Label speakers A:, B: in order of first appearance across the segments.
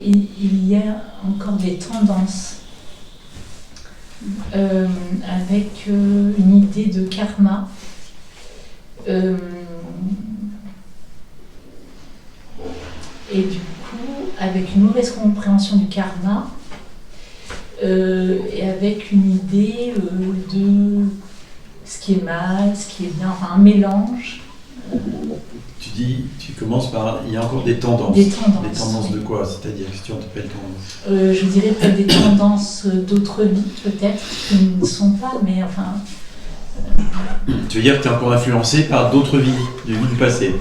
A: il y a encore des tendances avec une idée de karma. Et du coup, avec une mauvaise compréhension du karma, et avec une idée de ce qui est mal, ce qui est bien, enfin un mélange.
B: Tu commences par, il y a encore des tendances.
A: Des tendances.
B: Des tendances de quoi? C'est-à-dire, qu'est-ce que tu appelles tendance?
A: Je dirais peut-être des tendances d'autres vies, peut-être, qui ne sont pas, mais enfin...
B: Tu veux dire que tu es encore influencé par d'autres vies, des vies du passé?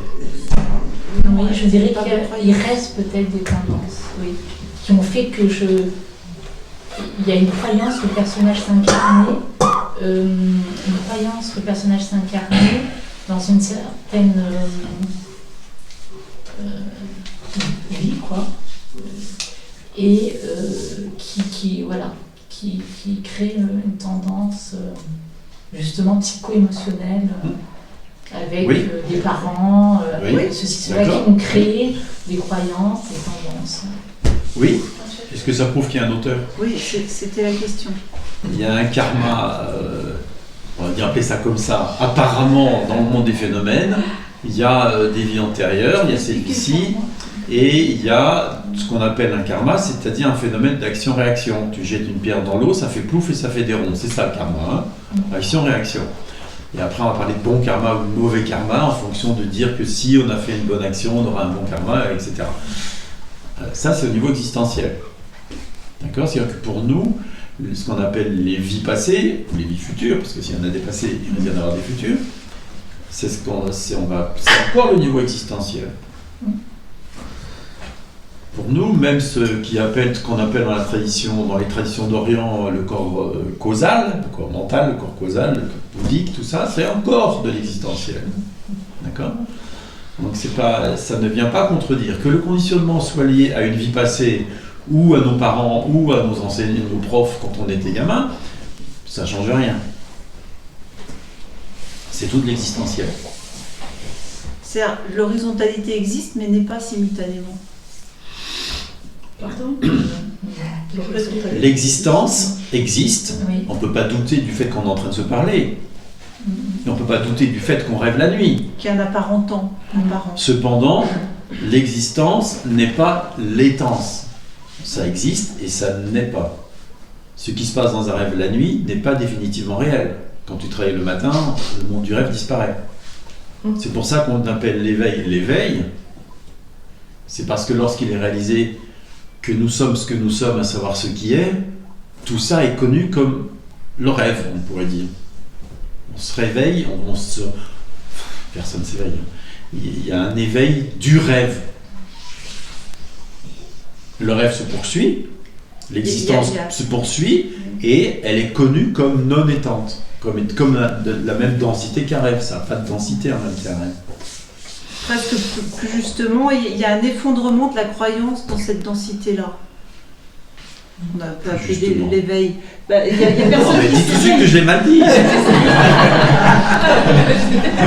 A: Oui, je dirais qu'il reste peut-être des tendances, oui, qui ont fait que il y a une croyance que le personnage s'incarnait, dans une certaine vie, quoi, et qui crée une tendance justement psycho-émotionnelle. Avec des parents, ceux-là qui ont créé des croyances, des tendances.
B: Oui. Est-ce que ça prouve qu'il y a un auteur?
C: Oui, c'était la question.
B: Il y a un karma, on va dire appeler ça comme ça, apparemment dans le monde des phénomènes, il y a des vies antérieures, il y a celle-ci, et il y a ce qu'on appelle un karma, c'est-à-dire un phénomène d'action-réaction. Tu jettes une pierre dans l'eau, ça fait plouf et ça fait des ronds. C'est ça le karma, hein? Action-réaction. Et après, on va parler de bon karma ou de mauvais karma en fonction de dire que si on a fait une bonne action, on aura un bon karma, etc. Ça, c'est au niveau existentiel. D'accord? C'est-à-dire que pour nous, ce qu'on appelle les vies passées, ou les vies futures, parce que s'il y en a des passées, il risque d'y en avoir des futures, c'est encore le niveau existentiel. Pour nous, même ce qu'on appelle dans les traditions d'Orient, le corps causal, le corps mental, le corps causal, le corps bouddhique, tout ça, c'est encore de l'existentiel. D'accord? Donc ça ne vient pas contredire. Que le conditionnement soit lié à une vie passée, ou à nos parents, ou à nos enseignants, nos profs quand on était gamin, ça ne change rien. C'est tout de l'existentiel.
C: C'est-à-dire, l'horizontalité existe, mais n'est pas simultanément.
A: Pardon?
B: L'existence existe,
A: oui.
B: On ne peut pas douter du fait qu'on est en train de se parler, et on ne peut pas douter du fait qu'on rêve la nuit.
C: Qu'il y a un apparent temps.
B: Cependant, l'existence n'est pas l'étance. Ça existe et ça n'est pas. Ce qui se passe dans un rêve la nuit n'est pas définitivement réel. Quand tu travailles le matin, le monde du rêve disparaît. C'est pour ça qu'on appelle l'éveil. C'est parce que lorsqu'il est réalisé que nous sommes ce que nous sommes, à savoir ce qui est, tout ça est connu comme le rêve, on pourrait dire. On se réveille, personne ne s'éveille. Il y a un éveil du rêve. Le rêve se poursuit, l'existence se poursuit, et elle est connue comme non étante, comme la même densité qu'un rêve. Ça n'a pas de densité en même qu'un rêve.
C: Presque plus justement, il y a un effondrement de la croyance dans cette densité-là. On a appelé l'éveil. Il y a personne
B: non, mais
C: qui
B: dis tout de suite que je l'ai mal dit.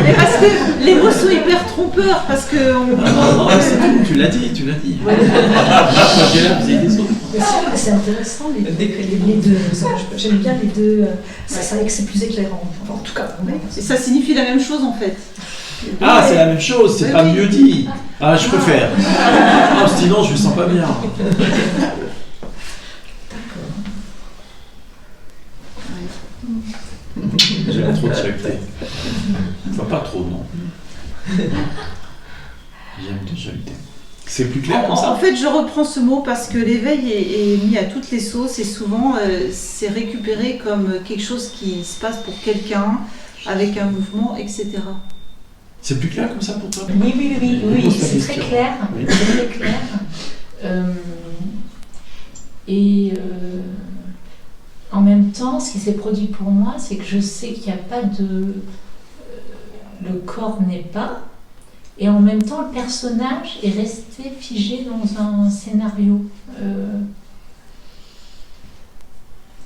C: Mais parce que les mots sont hyper trompeurs, parce que...
B: Tu l'as dit.
D: C'est intéressant les deux. J'aime bien les deux. C'est vrai que c'est plus éclairant. Enfin, en tout cas,
C: et ça signifie la même chose en fait.
B: Ah, c'est la même chose, c'est pas mieux dit. Ah, je préfère. Non, sinon je me sens pas bien. J'aime trop de chahuter. Enfin, pas trop, non. J'aime de chahuter. C'est plus clair comme ça?
C: En fait, je reprends ce mot parce que l'éveil est mis à toutes les sauces et souvent c'est récupéré comme quelque chose qui se passe pour quelqu'un avec un mouvement, etc.
B: C'est plus clair comme ça pour toi?
A: Oui, c'est très clair.
B: Oui.
A: C'est très clair. En même temps, ce qui s'est produit pour moi, c'est que je sais qu'il n'y a pas de... le corps n'est pas, et en même temps, le personnage est resté figé dans un scénario.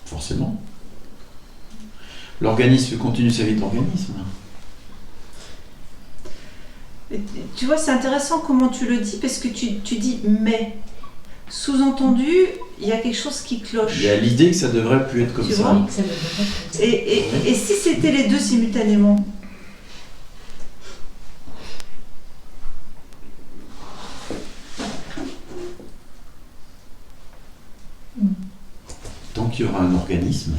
B: Forcément. L'organisme continue sa vie d'organisme.
C: Tu vois, c'est intéressant comment tu le dis, parce que tu dis « mais ». Sous-entendu, il y a quelque chose qui cloche.
B: Il y a l'idée que ça devrait plus être comme
C: Tu
B: ça.
C: vois
A: Oui, que ça devrait être comme ça.
C: Et si c'était les deux simultanément?
B: Tant qu'il y aura un organisme,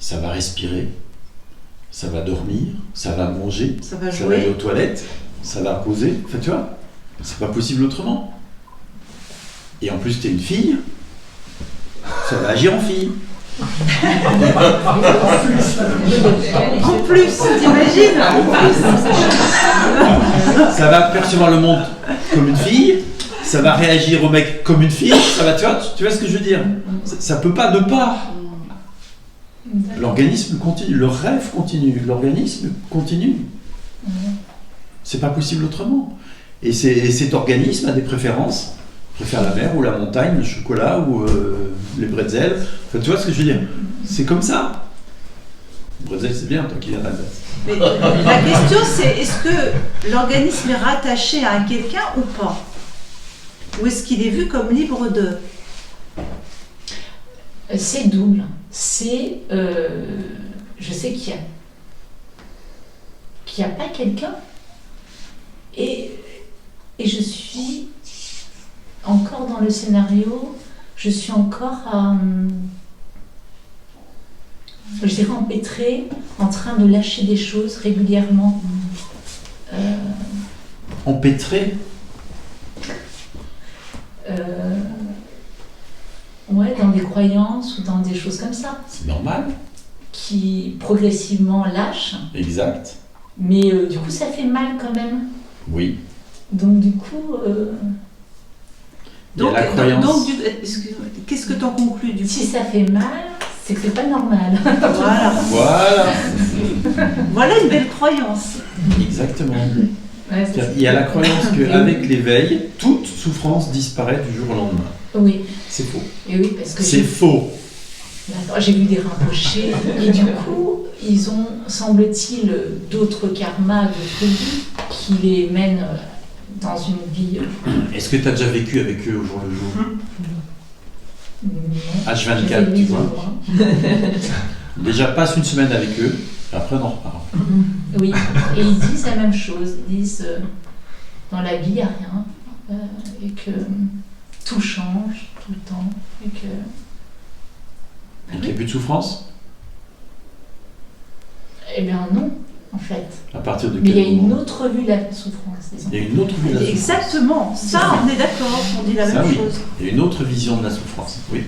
B: ça va respirer, ça va dormir, ça va manger,
C: Ça va
B: ça va aller
C: jouer.
B: aux toilettes, ça va poser. Enfin, tu vois, c'est pas possible autrement. Et en plus, t'es une fille, ça va agir en fille.
C: En plus, t'imagines? En plus.
B: Ça va percevoir le monde comme une fille, ça va réagir au mec comme une fille, ça va, tu vois ce que je veux dire? Ça peut pas ne pas. L'organisme continue, le rêve continue, l'organisme continue. C'est pas possible autrement. Et cet organisme a des préférences. Il préfère la mer ou la montagne, le chocolat ou les bretzels. Enfin, tu vois ce que je veux dire? C'est comme ça. Le bretzel, c'est bien, toi qui viens d'Alsace.
C: Mais la question, c'est est-ce que l'organisme est rattaché à quelqu'un ou pas? Ou est-ce qu'il est vu comme libre de?
A: C'est double. C'est, je sais qu'il y a pas quelqu'un, et je suis encore dans le scénario, je suis encore je dirais empêtrée, en train de lâcher des choses régulièrement.
B: Empêtré.
A: Ouais, dans des croyances ou dans des choses comme ça,
B: C'est normal.
A: qui progressivement lâchent,
B: Exact.
A: mais du coup ça fait mal quand même.
B: Oui.
A: Donc du coup,
B: Il y a la croyance.
C: Excuse-moi, qu'est-ce que t'en conclus du coup?
A: si ça fait mal, c'est que c'est pas normal.
C: Voilà.
B: Voilà.
C: Voilà une belle croyance.
B: Exactement.
A: Ouais, c'est ça.
B: Il y a la croyance qu'avec l'éveil, toute souffrance disparaît du jour au lendemain.
A: Oui,
B: C'est faux.
A: et oui, parce que
B: C'est faux.
A: j'ai vu des rinpochés, et du coup, ils ont, semble-t-il, d'autres karmas, d'autres vies, qui les mènent dans une vie.
B: Est-ce que tu as déjà vécu avec eux au jour le jour?
A: Non.
B: H24,
A: J'ai fait
B: tu
A: mes
B: vois.
A: œuvres,
B: Déjà, passe une semaine avec eux, et après on en reparle.
A: Oui, et ils disent la même chose. Ils disent dans la vie, il n'y a rien, et que tout change tout le temps, et que.
B: Et qu'il n'y a plus de souffrance?
A: Eh bien non, en fait.
B: À partir de
A: Mais il y
B: quel
A: a une
B: moment?
A: autre vue de la souffrance, disons.
B: Il y a une autre vue de la souffrance.
C: Exactement. Ça, on est d'accord. On dit la
B: Ça,
C: même
B: oui.
C: chose.
B: Il y a une autre vision de la souffrance, oui.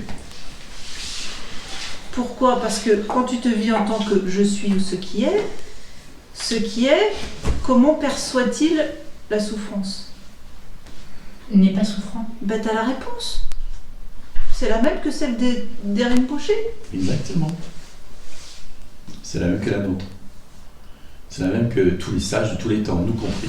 C: Pourquoi? Parce que quand tu te vis en tant que je suis ou ce qui est, comment perçoit-il la souffrance?
A: N'est pas souffrant.
C: Ben t'as la réponse. C'est la même que celle des Rinpoché.
B: Exactement. C'est la même que la nôtre. C'est la même que tous les sages de tous les temps, nous compris.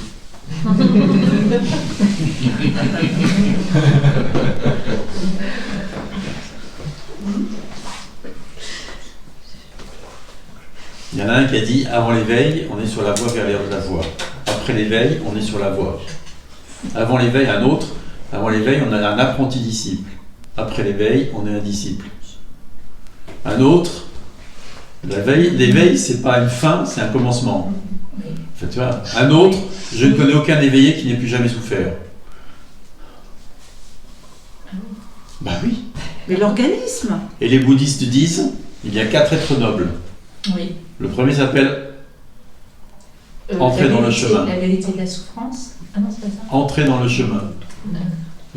B: Il y en a un qui a dit, avant l'éveil, on est sur la voie vers la voie. Après l'éveil, on est sur la voie. Avant l'éveil, un autre. Avant l'éveil, on a un apprenti disciple. Après l'éveil, on est un disciple. Un autre, l'éveil, c'est pas une fin, c'est un commencement. Enfin, tu vois, un autre, je ne connais aucun éveillé qui n'ait plus jamais souffert. Bah oui.
C: Mais l'organisme.
B: Et les bouddhistes disent, il y a 4 êtres nobles.
A: Oui.
B: Le premier s'appelle Entrer dans le chemin.
A: La vérité de la souffrance. Ah non, c'est pas ça.
B: entrer dans le chemin.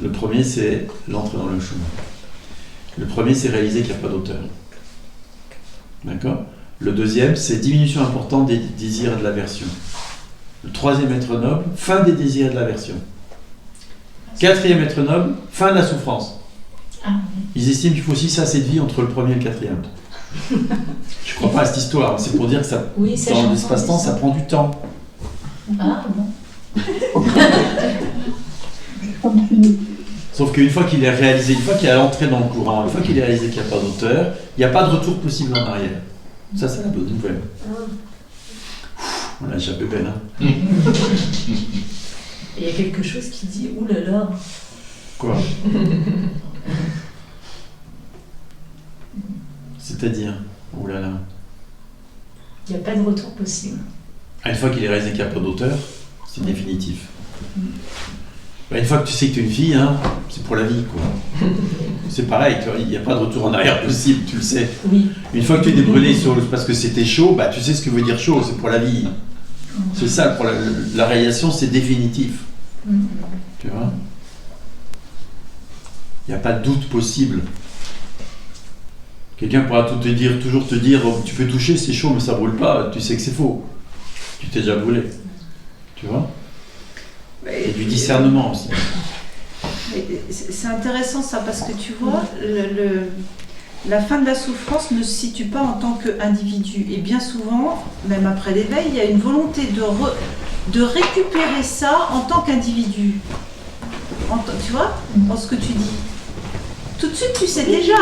B: Le premier, c'est l'entrée dans le chemin. Le premier, c'est réaliser qu'il n'y a pas d'auteur. D'accord? Le deuxième, c'est diminution importante des désirs et de l'aversion. Le troisième être noble, fin des désirs et de l'aversion. Quatrième être noble, fin de la souffrance.
A: Ah, oui.
B: Ils estiment qu'il faut 6 à 7 vies entre le premier et le quatrième. Je ne crois pas à cette histoire, c'est pour dire que ça,
A: Oui, ça,
B: dans
A: j'entends
B: l'espace-temps,
A: ça.
B: ça prend du temps.
A: Ah bon.
B: Sauf qu'une fois qu'il est réalisé, une fois qu'il est entré dans le courant, une fois qu'il est réalisé qu'il n'y a pas d'auteur, il n'y a pas de retour possible en arrière. Ça, c'est la bonne nouvelle. On a échappé belle, hein?
A: Il y a quelque chose qui dit, ouh là là,
B: Quoi? C'est-à-dire? Oh là là.
A: Il n'y a pas de retour possible.
B: Une fois qu'il est réalisé qu'il n'y a pas d'auteur, c'est définitif. Une fois que tu sais que tu es une fille, hein, c'est pour la vie, quoi. C'est pareil, il n'y a pas de retour en arrière possible, tu le sais.
A: Oui.
B: Une fois que tu es débrûlé parce que c'était chaud, bah, tu sais ce que veut dire chaud, c'est pour la vie. C'est ça, pour la réalisation, c'est définitif. Tu vois? Il n'y a pas de doute possible. Quelqu'un pourra toujours te dire, oh, tu peux toucher, c'est chaud, mais ça brûle pas, tu sais que c'est faux. Tu t'es déjà brûlé. Tu vois? Et du discernement aussi.
C: C'est intéressant ça, parce que tu vois, la fin de la souffrance ne se situe pas en tant qu'individu. Et bien souvent, même après l'éveil, il y a une volonté de récupérer ça en tant qu'individu. Tu vois, dans ce que tu dis. Tout de suite, tu sais déjà.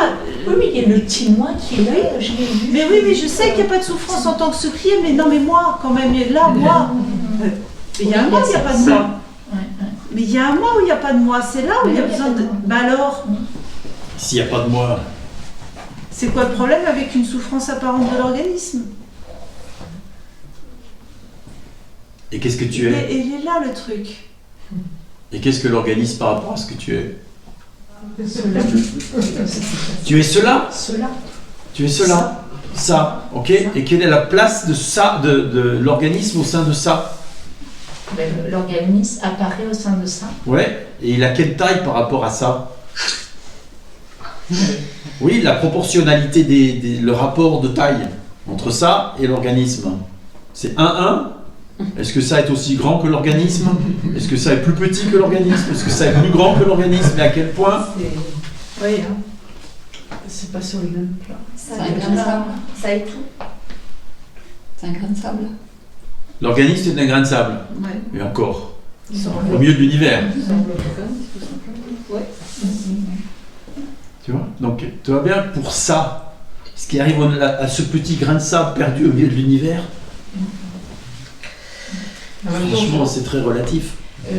A: Oui, il y a le petit moi qui est là, je l'ai vu.
C: Mais oui, je sais qu'il n'y a pas de souffrance en tant que secret, mais non, mais moi, quand même, là, moi. Mais il y a un moi où il n'y a pas de moi. Mais il y a un moi où il n'y a pas de moi. C'est là où il y a besoin de. Bah alors.
B: S'il n'y a pas de moi.
C: C'est quoi le problème avec une souffrance apparente de l'organisme?
B: Et qu'est-ce que tu es?
C: Il est là le truc.
B: Et qu'est-ce que l'organisme par rapport à ce que tu es?
A: Cela.
B: Tu es cela?
A: Cela.
B: Tu es cela? Ça, ok? Et quelle est la place de ça, de l'organisme au sein de ça?
A: L'organisme apparaît au sein de ça.
B: Ouais, et il a quelle taille par rapport à ça? Oui, la proportionnalité, le rapport de taille entre ça et l'organisme. C'est 1-1. Est-ce que ça est aussi grand que l'organisme? Est-ce que ça est plus petit que l'organisme? Est-ce que ça est plus grand que l'organisme? Et à quel point?
C: Oui, c'est pas sur le même plan.
E: C'est un grain de sable. Ça est tout. C'est un grain de sable.
B: L'organisme est un grain de sable.
C: Ouais.
B: Et encore. Au milieu de l'univers.
E: Ouais.
B: Tu vois? Donc, tu vois bien, pour ça, ce qui arrive à ce petit grain de sable perdu au milieu de l'univers, franchement, c'est très relatif.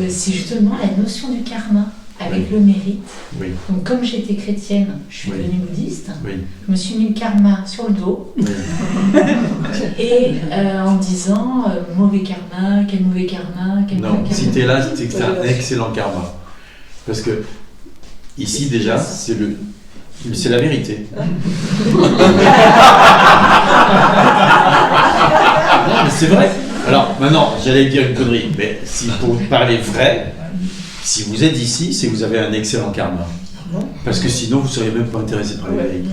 A: C'est justement la notion du karma avec le mérite.
B: Oui.
A: Donc, comme j'étais chrétienne, je suis devenue bouddhiste.
B: Oui.
A: Je me suis mis le karma sur le dos.
B: Oui.
A: Et en disant mauvais karma, quel mauvais karma, quel
B: Non,
A: mauvais karma.
B: si tu es là, c'est que c'est un excellent karma. Parce que ici, déjà, c'est la vérité. Non, mais c'est vrai. Alors, maintenant, j'allais dire une connerie, mais si pour parler vrai, si vous êtes ici, c'est que vous avez un excellent karma. Parce que sinon, vous ne seriez même pas intéressé par l'éveil.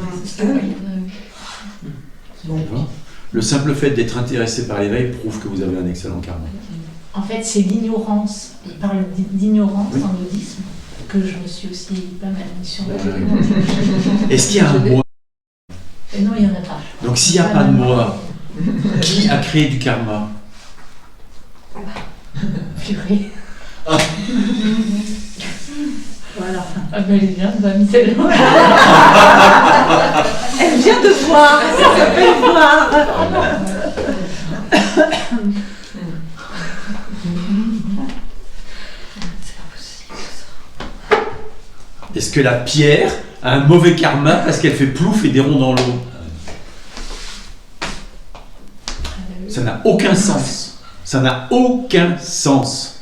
B: Le simple fait d'être intéressé par l'éveil prouve que vous avez un excellent karma.
A: En fait, c'est l'ignorance. Il parle d'ignorance dans le bouddhisme, que je me suis aussi pas mal mis sur le.
B: Est-ce qu'il y a un moi?
A: Non, il n'y en a pas.
B: Donc, s'il n'y a pas de moi, qui a créé du karma?
A: Purée.
C: Voilà.
A: Ah ben elle est bien, Michel.
C: Elle vient de voir, ça s'appelle voir.
B: Est-ce que la pierre a un mauvais karma parce qu'elle fait plouf et des ronds dans l'eau? Ça n'a aucun sens. Ça n'a aucun sens.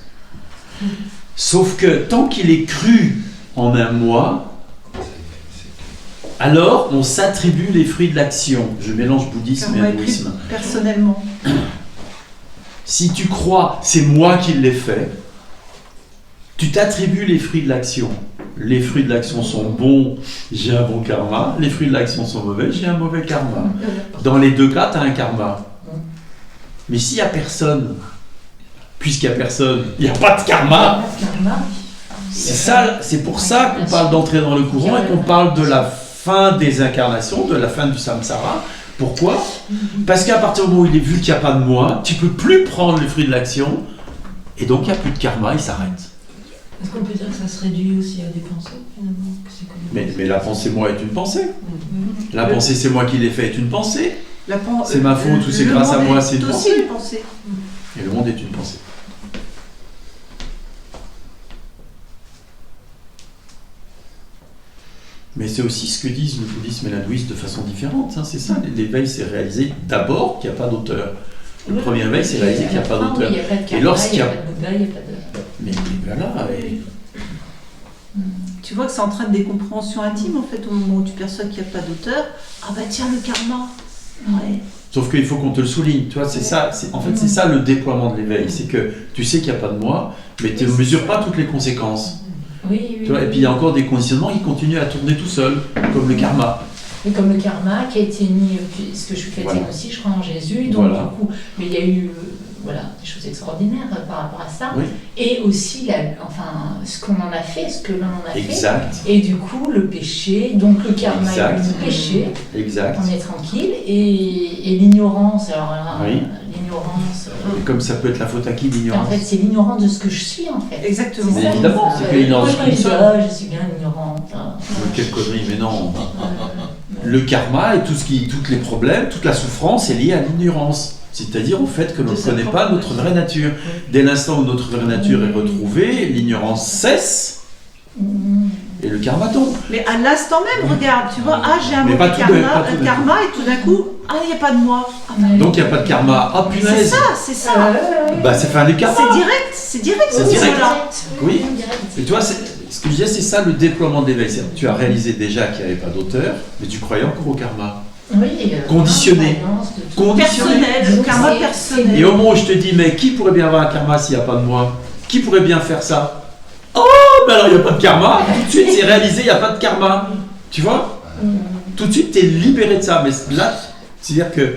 B: Sauf que tant qu'il est cru en un moi, alors on s'attribue les fruits de l'action. Je mélange bouddhisme et hindouisme.
C: Personnellement.
B: Si tu crois, c'est moi qui l'ai fait, tu t'attribues les fruits de l'action. Les fruits de l'action sont bons, j'ai un bon karma. Les fruits de l'action sont mauvais, j'ai un mauvais karma. Dans les deux cas, tu as un karma. Mais s'il n'y a personne, puisqu'il n'y a personne, il n'y a pas de karma. C'est ça, c'est pour ça qu'on parle d'entrer dans le courant et qu'on parle de la fin des incarnations, de la fin du samsara. Pourquoi? Parce qu'à partir du moment où il est vu qu'il n'y a pas de moi, tu ne peux plus prendre les fruits de l'action, et donc il n'y a plus de karma, il s'arrête.
D: Est-ce qu'on peut dire que ça se réduit aussi à des pensées, finalement, que c'est comme...
B: Mais la pensée moi est une pensée. La pensée c'est moi qui l'ai fait est une pensée. C'est ma faute ou c'est grâce à moi, c'est une pensée. Et le monde est une pensée. Mais c'est aussi ce que disent le bouddhisme et l'hindouisme de façon différente. Hein, c'est ça, l'éveil, c'est réaliser d'abord qu'il n'y a pas d'auteur. Le premier éveil, c'est réaliser qu'il n'y a pas d'auteur.
A: Il n'y a pas de karma,
B: Et lorsqu'il
A: il
B: y
A: n'y
B: a-
A: a pas de Bouddha, il n'y a pas de...
B: Mais voilà, et-
C: Tu vois que c'est en train de décompréhension intime, en fait, au moment où tu perçois qu'il n'y a pas d'auteur. Ah bah tiens, le karma. Ouais.
B: sauf qu'il faut qu'on te le souligne, tu vois, c'est ça, en fait c'est ça le déploiement de l'éveil, c'est que tu sais qu'il n'y a pas de moi, mais tu ne mesures pas toutes les conséquences.
A: Oui.
B: Tu vois, et puis il y a encore des conditionnements qui continuent à tourner tout seuls, comme le karma.
A: Et comme le karma qui a été mis, ce que je suis chrétienne
B: Voilà.
A: aussi, je crois en Jésus, donc
B: Voilà.
A: du coup, mais il y a eu voilà, des choses extraordinaires par rapport à ça,
B: Oui.
A: et aussi ce qu'on en a fait, ce que l'on en a fait,
B: Exact,
A: et du coup le péché, donc le karma
B: Exact.
A: est le péché,
B: exact.
A: on est tranquille, et l'ignorance, alors là,
B: Oui.
A: l'ignorance,
B: Et comme ça peut être la faute à qui,
A: en
B: l'ignorance?
A: fait c'est l'ignorance de ce que je suis en fait.
C: Exactement.
B: Mais évidemment, c'est que l'ignorance
A: Moi, je me dis,
B: comme ça.
A: ah, je suis bien ignorante.
B: Mais quelle connerie, mais non. Le karma et tous les problèmes, toute la souffrance est liée à l'ignorance. C'est-à-dire au fait que l'on ne
C: De sa
B: connaît pas
C: propre
B: notre vraie nature. Dès l'instant où notre vraie nature est retrouvée, l'ignorance cesse et le karma tombe.
C: Mais à l'instant même, regarde, tu vois, ah j'ai un
B: Mais
C: mauvais
B: pas tout d'un-
C: karma,
B: pas tout d'un
C: karma, et tout d'un coup, ah il n'y a pas de moi. Ah, bah,
B: Donc il n'y a pas de karma. Ah
C: c'est
B: punaise.
C: ça, c'est ça.
B: Bah c'est fin du karma.
C: C'est direct
B: C'est
C: ce
B: direct.
C: niveau-là.
B: Oui. Et tu vois, ce que je disais, c'est ça le déploiement de l'éveil. C'est-à-dire, tu as réalisé déjà qu'il n'y avait pas d'auteur, mais tu croyais encore au karma.
A: Oui,
B: Conditionné. Conditionné.
C: Personnel, le karma personnel.
B: Et au moment où je te dis, mais qui pourrait bien avoir un karma s'il n'y a pas de moi? Qui pourrait bien faire ça? Oh, mais alors il n'y a pas de karma. Tout de suite, c'est réalisé, il n'y a pas de karma. Tu vois? Tout de suite, tu es libéré de ça. Mais là, c'est-à-dire que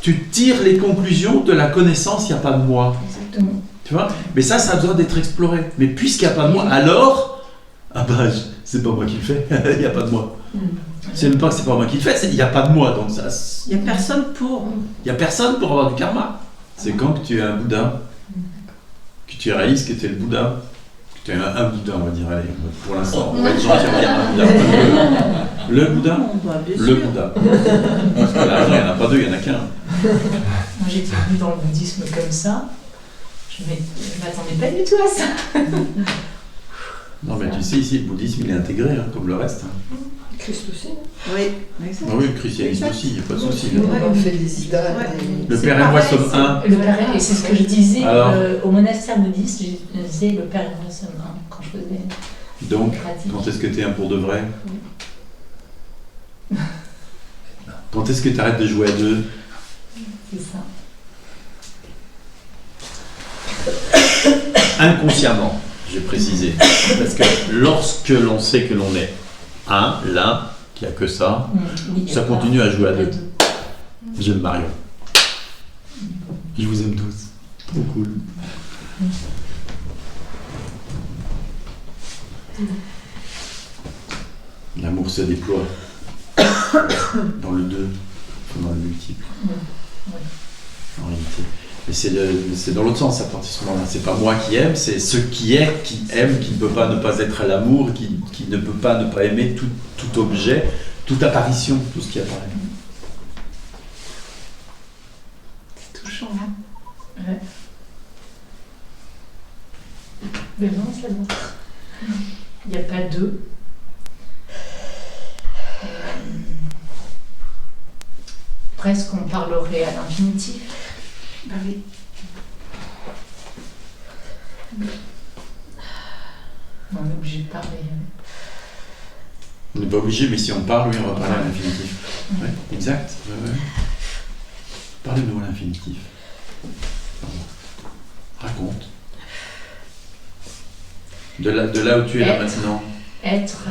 B: tu tires les conclusions de la connaissance, il n'y a pas de moi.
A: Exactement.
B: Tu vois? Mais ça a besoin d'être exploré. Mais puisqu'il n'y a pas de moi, alors, ah bah, c'est pas moi qui le fais, il n'y a pas de moi. C'est même pas que c'est pas moi qui le fais, il n'y a pas de moi. Donc ça,
C: Il n'y a personne pour.
B: il n'y a personne pour avoir du karma. C'est quand que tu es un Bouddha, que tu réalises que tu es le Bouddha, que tu es un Bouddha, on va dire. Allez, pour l'instant, on va être gentil, on va dire un Bouddha. Le Bouddha.
C: Bah, bien
B: Le
C: sûr.
B: Bouddha. Parce que là, il n'y en a pas deux, il y en a qu'un.
A: Moi, j'étais venue dans le bouddhisme comme ça. Je ne m'attendais pas du tout à ça.
B: Non, mais tu sais, ici, le bouddhisme, il est intégré, hein, comme le reste. Hein.
D: Christ aussi.
C: Oui, exact.
B: Ah oui, le christianisme aussi, il n'y a pas de souci.
D: On fait des idoles.
C: Ouais.
B: Le
C: C'est
B: Père et moi
C: pareil,
B: sommes
C: c'est-
B: un.
A: Le père, et c'est ce que je disais
B: Alors.
A: au monastère bouddhiste, je disais le père et moi sommes un quand je faisais
B: Donc,
A: la pratique.
B: quand est-ce que tu es un pour de vrai? Quand est-ce que tu arrêtes de jouer à deux?
A: C'est ça.
B: Inconsciemment, j'ai précisé. Parce que lorsque l'on sait que l'on est un, l'un, qu'il n'y a que ça,
A: Oui,
B: ça
A: et
B: continue
A: pas-
B: à jouer à
A: pas
B: deux. J'aime Marion. Je vous aime tous. Trop cool. L'amour se déploie dans le deux, dans le multiple. En réalité. Mais c'est dans l'autre sens à partir de ce moment-là. C'est pas moi qui aime, c'est ce qui est qui aime, qui ne peut pas ne pas être à l'amour, qui ne peut pas ne pas aimer tout objet, toute apparition, tout ce qui apparaît.
C: C'est touchant, hein.
A: Ouais. Mais non, ça va. Il n'y a pas deux. Presque on parlerait à l'infinitif.
C: Bah oui.
A: On est obligé de parler.
B: On n'est pas obligé, mais si on parle, oui, on va parler à l'infinitif. Ouais, exact. Ouais, ouais. Parlez-nous à l'infinitif. Raconte. De là où tu es là
A: Être.
B: maintenant.
A: Être.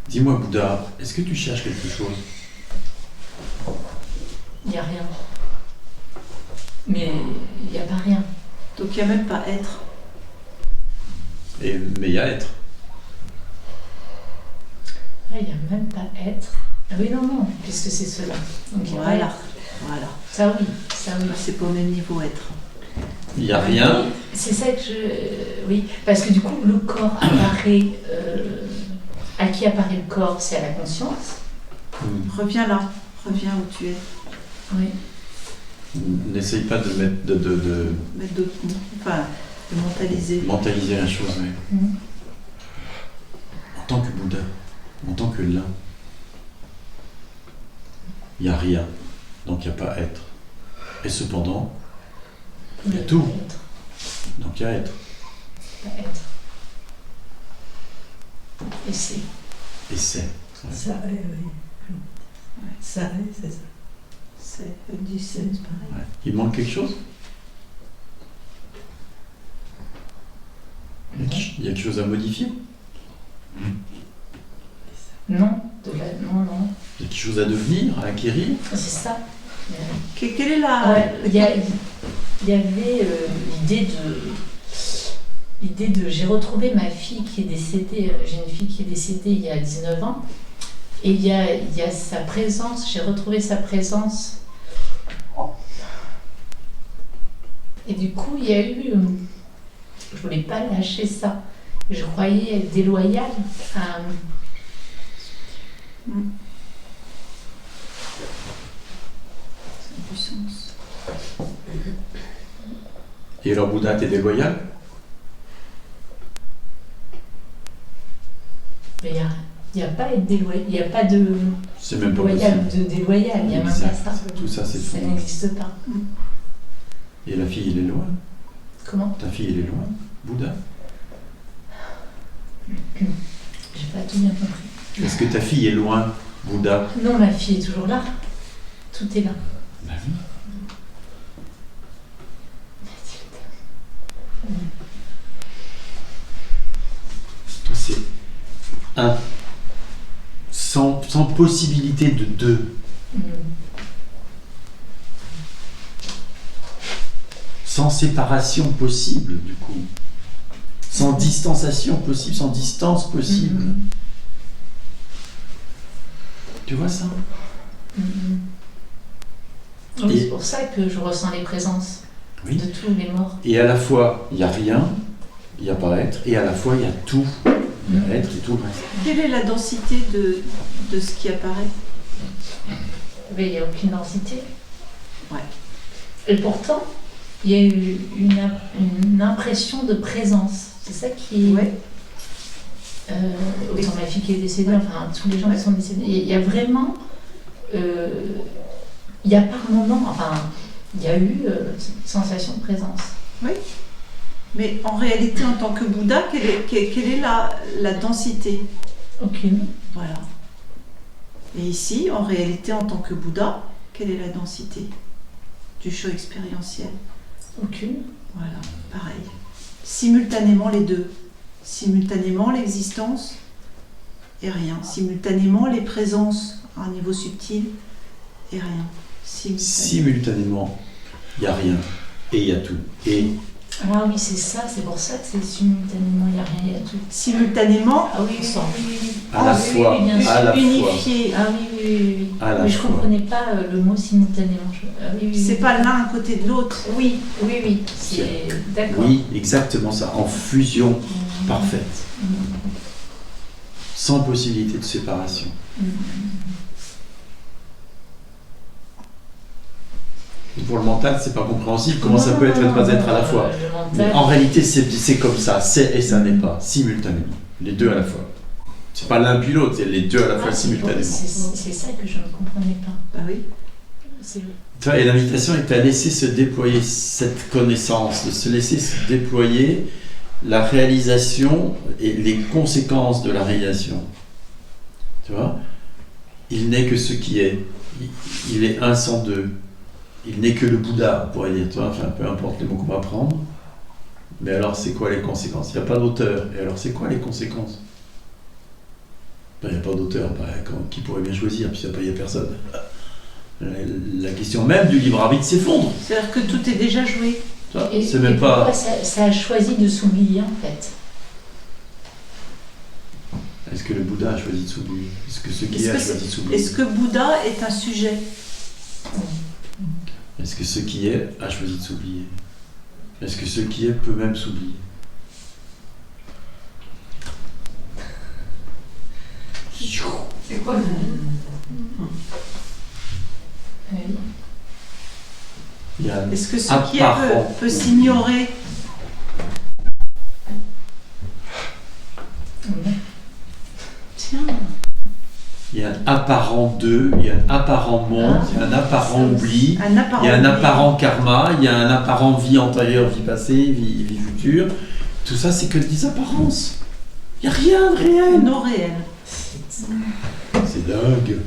B: Dis-moi, Bouddha, est-ce que tu cherches quelque chose?
A: Il n'y a rien. Mais il n'y a pas rien.
C: Donc il n'y a même pas être.
B: Mais il y a être.
A: Il n'y a même pas être. Ah oui, non, non, puisque c'est cela. Donc il y a
C: Voilà.
A: être.
C: Voilà.
A: Ça oui, ça oui.
C: Bah, c'est pas au même niveau être.
B: Il n'y a rien.
A: C'est ça que oui, parce que du coup, le corps apparaît. À qui apparaît le corps? C'est à la conscience.
C: Reviens là. Reviens où tu es.
A: Oui.
B: N'essaye pas de mettre
C: Mettre d'autres mots. Enfin, de mentaliser.
B: mentaliser la chose. Mais en tant que Bouddha, en tant que l'un, il n'y a rien, donc il n'y a pas être. Et cependant, il y a tout, donc il y a être.
A: Pas être. Et c'est.
B: Et c'est. Ouais.
D: Ça, oui. Ça, c'est ça.
C: C'est du c'est pareil.
B: Ouais. Il manque quelque chose? Il y a quelque chose à modifier?
A: Non, non.
B: Il y a quelque chose à devenir, à acquérir?
A: C'est ça.
C: Quelle est la...
A: Ouais, il y avait l'idée de j'ai retrouvé ma fille qui est décédée, j'ai une fille qui est décédée il y a 19 ans, et il y a sa présence, j'ai retrouvé sa présence. Et du coup, il y a eu, je voulais pas lâcher ça. Je croyais être déloyale à...
C: du sens.
B: Et alors Bouddha, t'es déloyal?
A: Mais il n'y a pas à être déloyal, il n'y a pas de
B: C'est même pas
A: loyal
B: possible.
A: ou de déloyal, il n'y a même pas ça.
B: Tout ça, c'est
A: Ça
B: fou.
A: n'existe pas.
B: Et la fille, elle est loin?
A: Comment?
B: Ta fille, elle est loin, Bouddha?
A: J'ai pas tout bien compris.
B: Est-ce que ta fille est loin, Bouddha?
A: Non, ma fille est toujours là. Tout est là.
B: Ben oui. Toi, c'est un. Sans possibilité de deux. Sans séparation possible, du coup. Sans distanciation possible, sans distance possible. Tu vois ça?
A: Oui,
B: Et-
A: c'est pour ça que je ressens les présences
B: Oui.
A: de tous les morts.
B: Et à la fois, il n'y a rien, il n'y a pas être, et à la fois, il y a tout. Il y a être et tout le reste.
C: Quelle est la densité de ce qui apparaît?
A: Mais il n'y a aucune densité.
C: Ouais.
A: Et pourtant, il y a eu une impression de présence. C'est ça qui est...
C: Ouais.
A: Autant ma fille qui est décédée, enfin tous les gens qui sont décédés. Il y a vraiment... il y a par moment... Enfin, il y a eu cette sensation de présence.
C: Oui. Mais en réalité, en tant que Bouddha, quelle est la densité?
A: Aucune.
C: Voilà. Et ici, en réalité, en tant que Bouddha, quelle est la densité du champ expérientiel?
A: Aucune.
C: Voilà, pareil. Simultanément les deux. Simultanément l'existence et rien. Simultanément les présences à un niveau subtil et rien.
B: Simultanément, il n'y a rien, et il y a tout. Et
A: Ah oui, c'est ça, c'est pour ça que c'est simultanément, il n'y a rien, il y a tout.
C: Simultanément,
A: Ah oui, oui.
B: à la fois,
A: oui, bien sûr.
B: à la fois,
C: unifié.
A: Ah oui.
B: à la
A: Mais je ne
B: fois.
A: comprenais pas le mot simultanément.
C: C'est pas l'un à côté de l'autre.
A: Oui. C'est d'accord.
B: Oui, exactement ça, en fusion parfaite, sans possibilité de séparation. Et pour le mental, c'est pas compréhensible comment ça peut être et ne pas être à la fois.
A: Le
B: Mais
A: mental,
B: en réalité, c'est comme ça, c'est et ça n'est pas, simultanément. Les deux à la fois. C'est pas l'un puis l'autre, c'est les deux à la fois simultanément.
A: c'est ça que je ne comprenais pas.
C: Bah oui.
A: C'est-
B: Tu vois, et l'invitation est à laisser se déployer cette connaissance, de se laisser se déployer la réalisation et les conséquences de la réalisation. Tu vois, il n'est que ce qui est. Il est un sans deux. Il n'est que le Bouddha, on pourrait dire. Tu vois, enfin, peu importe les mots qu'on va prendre. Mais alors, c'est quoi les conséquences? Il n'y a pas d'auteur. Et alors, c'est quoi les conséquences? Ben, il n'y a pas d'auteur. Ben, qui pourrait bien choisir, puisqu'il n'y a personne. La question même du libre arbitre s'effondre.
C: C'est-à-dire que tout est déjà joué.
B: Tu vois,
A: Et
B: c'est même
A: pourquoi
B: pas.
A: ça a choisi de s'oublier en fait?
B: Est-ce que le Bouddha a choisi de s'oublier? Est-ce que ce qui est a choisi de s'oublier?
C: Est-ce que Bouddha est un sujet?
B: Est-ce que ce qui est a choisi de s'oublier? Est-ce que ce qui est peut même s'oublier?
E: C'est quoi le...
A: Oui.
B: Il y a un
C: Est-ce que ce qui est
B: apparent.
C: peut s'ignorer? Tiens.
B: Il y a un apparent d'eux, il y a un apparent monde, il y a un apparent oubli,
C: Un apparent
B: il y a un
C: oubli.
B: apparent karma, il y a un apparent vie antérieure, vie passée, vie future. Tout ça, c'est que des apparences. Il n'y a rien de réel.
C: Non réel.
B: C'est dingue.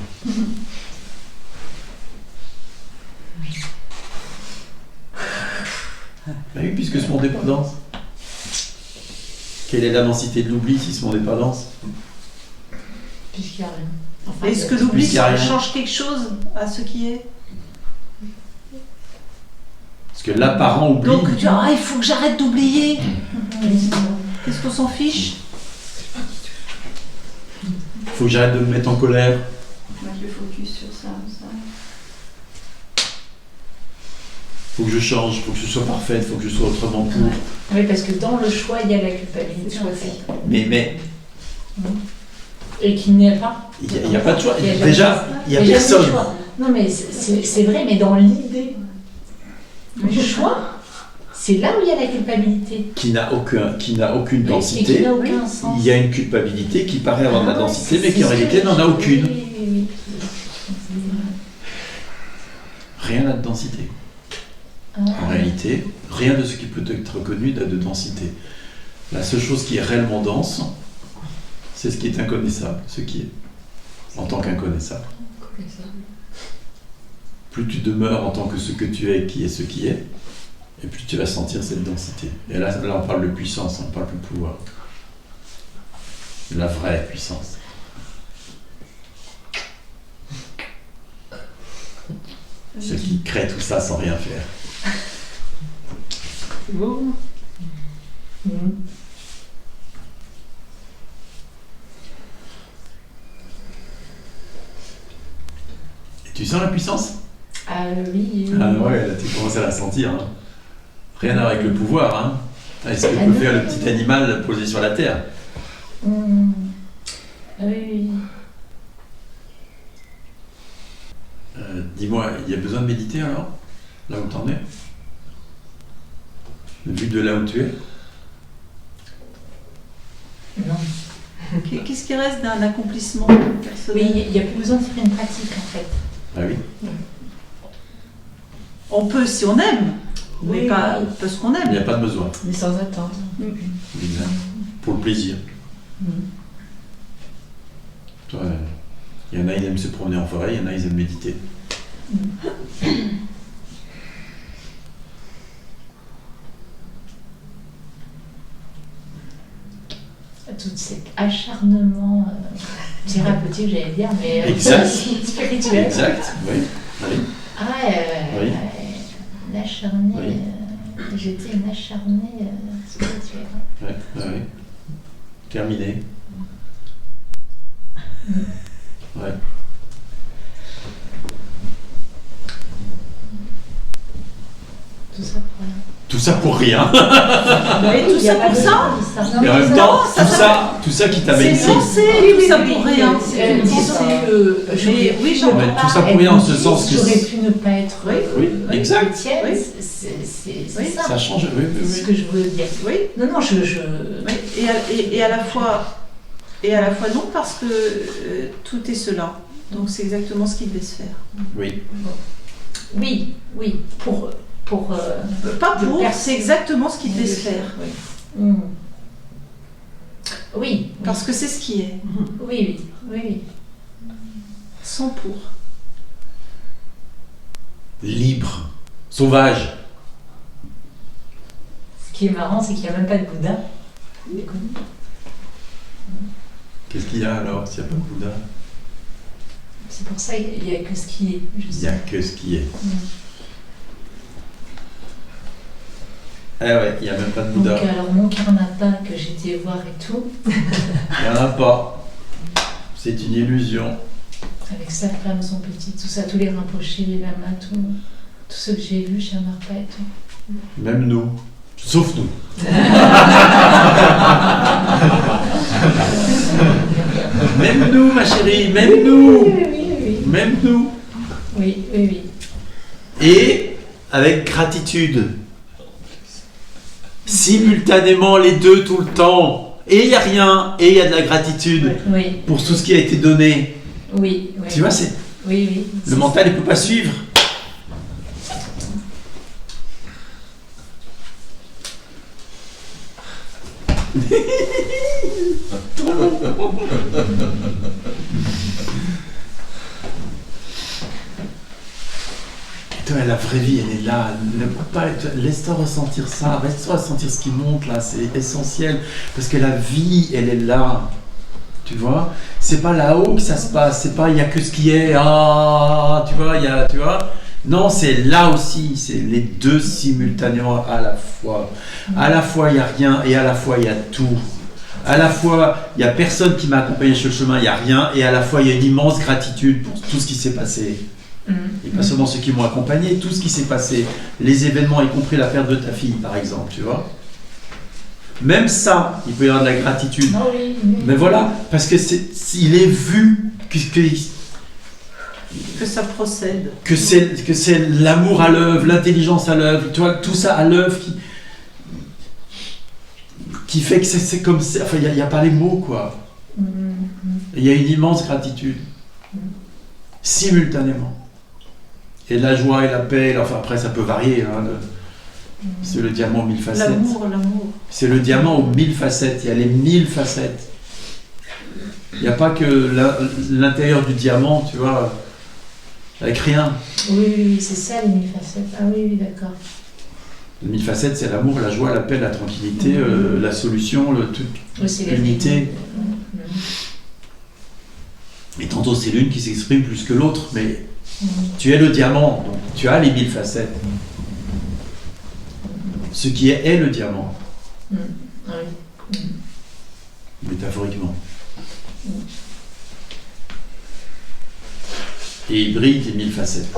B: Bah oui, puisque ce monde n'est pas dense. Quelle est la densité de l'oubli si ce monde n'est pas dense?
A: Puisqu'il n'y a rien. Enfin,
C: Est-ce que
A: il y a-
C: l'oubli
B: Puisqu'il y a rien.
C: change quelque chose à ce qui est?
B: Parce que l'apparent oubli.
C: Donc tu dis, ah, il faut que j'arrête d'oublier. Qu'est-ce qu'on s'en fiche?
B: Il faut que j'arrête de me mettre en colère.
E: Mettre le focus sur ça.
B: Il faut que je change, il faut que je sois parfaite, il faut que je sois autrement pour.
A: Oui, parce que dans le choix, il y a la culpabilité. En fait.
B: Mais
A: Et qu'il n'y a pas.
B: il n'y a pas de choix.
A: Il y a
B: Déjà, il n'y a
A: Il y jamais de
B: personne
A: choix. Non, mais c'est vrai, mais dans l'idée du choix, c'est là où il y a la culpabilité.
B: qui n'a aucune
A: Et qui
B: densité.
A: n'a aucun sens.
B: Il y a une culpabilité qui paraît avoir de la
A: Ah,
B: densité, mais
A: c'est
B: qui en
A: ce que
B: réalité
A: je
B: n'en a
A: dis.
B: aucune.
A: Oui.
B: Rien n'a de densité. En réalité, rien de ce qui peut être connu n'a de densité. La seule chose qui est réellement dense, c'est ce qui est inconnaissable, ce qui est, en tant qu'inconnaissable. Plus tu demeures en tant que ce que tu es, qui est ce qui est, et plus tu vas sentir cette densité. Et là on parle de puissance, on parle plus de pouvoir. La vraie puissance. Ce qui crée tout ça sans rien faire.
C: C'est beau.
B: Et tu sens la puissance?
A: Ah oui.
B: Ah ouais, là tu commences à la sentir. Hein. Rien à voir avec le pouvoir. Hein. Est-ce que peut faire le petit animal posé sur la terre?
A: Oui.
B: Dis-moi, il y a besoin de méditer alors? Là où t'en es? Vu de là où tu es?
A: Non.
C: Qu'est-ce qui reste d'un accomplissement
A: Oui,
C: personnel?
A: il n'y a plus besoin de faire une pratique en fait.
B: Ah oui?
C: On peut si on aime, mais
A: Oui,
C: pas
A: oui.
C: parce qu'on
B: Il n'y
C: aime.
B: a pas de besoin.
D: Mais sans attendre.
B: Exact. Pour le plaisir. Toi, il y en a, ils aiment se promener en forêt, il y en a, ils aiment méditer.
A: Tout cet acharnement thérapeutique, j'allais dire, mais
B: Exact.
A: spirituel.
B: Exact, oui. Allez.
A: Ah,
B: Oui.
A: une acharnée.
B: Oui.
A: J'étais une acharnée spirituelle.
B: Ouais, ouais. Terminé. Ouais.
A: Tout ça pour rien.
B: Tout ça pour rien.
C: Et tout
A: Il y a
C: ça
A: pas
C: pour
A: de-
C: ça?
B: Et en même
C: non,
B: temps,
C: ça,
B: tout ça qui t'amène
C: C'est
B: ici.
C: pensé, tout ça pour rien.
A: Disons que j'aurais
C: oui,
A: pu
C: j'en
A: ne
B: mais
A: pas
B: tout ça pour
A: être
B: rien en ce
A: bouddhiste,
B: sens que
A: j'aurais
B: c'est-
A: pu ne pas être
B: Oui, exact.
A: chrétienne,
C: Oui.
A: c'est
C: Oui,
A: ça,
B: Ça change, oui, oui,
A: ce
B: oui.
A: que je veux dire.
C: Oui,
A: Non, je...
C: oui. Et à la fois non, parce que tout est cela. Donc c'est exactement ce qu'il devait se faire.
B: Oui.
A: Oui, pour
C: Pas
A: Le
C: pour,
A: père-
C: c'est exactement ce qu'il devait se faire.
A: Oui. Oui,
C: Parce que c'est ce qui est.
A: oui.
C: Sans pour.
B: Libre. Sauvage.
A: Ce qui est marrant, c'est qu'il n'y a même pas de Bouddha.
B: Qu'est-ce qu'il y a alors s'il n'y a pas de Bouddha?
A: C'est pour ça qu'il n'y a que ce qui est.
B: Il n'y a que ce qui est. Eh ouais, il n'y a même pas de
A: Donc
B: Bouddha.
A: alors mon karnapa que j'étais voir et tout,
B: Il n'y en a pas. C'est une illusion.
A: avec sa femme, son petit, tout ça, tous les rinpochés, les lamas, tout ce que j'ai vu chez Amarpa et tout.
B: Même nous. Sauf nous. Même nous, ma chérie, même nous.
A: Oui.
B: Même nous.
A: Oui.
B: Et avec gratitude. Simultanément les deux tout le temps. Et il n'y a rien, et il y a de la gratitude
A: Oui,
B: pour tout ce qui a été donné.
A: oui.
B: Tu vois, c'est
A: Oui.
B: le mental, il ne peut pas suivre. Toi, la vraie vie, elle est là. Laisse-toi ressentir ça. Laisse-toi ressentir ce qui monte là. C'est essentiel. Parce que la vie, elle est là. Tu vois? C'est pas là-haut que ça se passe. C'est pas il n'y a que ce qui est. Ah, tu vois, tu vois? Non, c'est là aussi. C'est les deux simultanément à la fois. À la fois, il n'y a rien et à la fois, il y a tout. À la fois, il n'y a personne qui m'a accompagné sur le chemin, il n'y a rien. Et à la fois, il y a une immense gratitude pour tout ce qui s'est passé. Et pas seulement ceux qui m'ont accompagné, tout ce qui s'est passé, les événements, y compris la perte de ta fille, par exemple, tu vois. Même ça, il peut y avoir de la gratitude.
A: Ah oui.
B: Mais voilà, parce que il est vu que
C: ça procède.
B: Que c'est l'amour à l'œuvre, l'intelligence à l'œuvre, tu vois, tout ça à l'œuvre qui fait que c'est comme ça. Enfin, il n'y a pas les mots, quoi. Il y a une immense gratitude. Simultanément. Et la joie et la paix, enfin après ça peut varier, hein, c'est le diamant aux 1000 facettes.
C: L'amour.
B: C'est le diamant aux 1000 facettes, il y a les 1000 facettes. Il n'y a pas que l'intérieur du diamant, tu vois, avec rien.
A: Oui, c'est ça les 1000 facettes. Ah oui, d'accord.
B: Les 1000 facettes, c'est l'amour, la joie, la paix, la tranquillité, la solution, l'unité. Et tantôt c'est l'une qui s'exprime plus que l'autre, mais tu es le diamant, donc tu as les 1000 facettes. Ce qui est le diamant.
A: Oui.
B: Métaphoriquement. Et il brille des 1000 facettes.